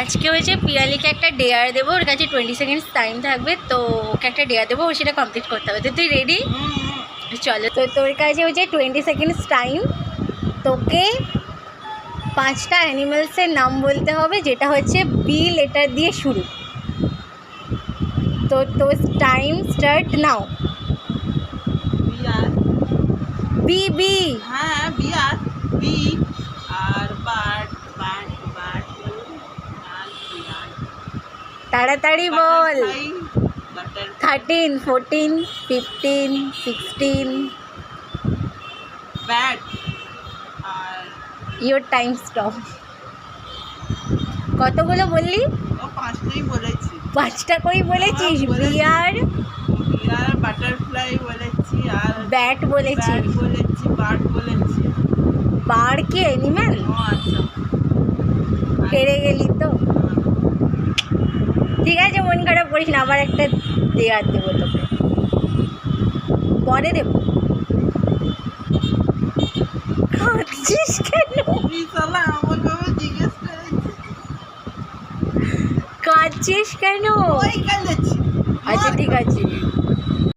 আজকে হচ্ছে পিয়ালিকে একটা ডেয়ার দেবো, ওর কাছে 20 সেকেন্ডস টাইম থাকবে, তো ওকে একটা ডেয়ার দেবো, ও সেটা কমপ্লিট করতে হবে। তো তুই রেডি? চলো, তো তোর কাছে হচ্ছে 20 সেকেন্ডস টাইম। তোকে 5টা অ্যানিমেলসের নাম বলতে হবে যেটা হচ্ছে বি লেটার দিয়ে শুরু। তো তোর time start now. Bear. B B হ্যাঁ বিয়ার বি আর বার্ড বার্ড বার্ড আর বিয়ার। তাড়াতাড়ি বল। বাটার 13, 14, 15, 16। ব্যাট আর ইয়োর টাইম স্টপ। কতগুলো বললি? ও 5টাই বলেছি। 5টা কই বলেছিস? বিয়ার, বিয়ার বাটারফ্লাই বলেছি আর ব্যাট বলেছিস। ব্যাট বলেছি বার্ড বলেছি। বার কি অ্যানিম্যাল? ও আচ্ছা হেরে গেলি তো। ঠিক আছে, মন খারাপ করিস না, আবার একটা দেওয়ার দেবো তোকে, পরে দেবো। খাচ্ছিস কেন? বিশালা আমার বাবা জিজ্ঞেস করেছে কাঁদছিস কেন? ওই কালেছি। আচ্ছা ঠিক আছে।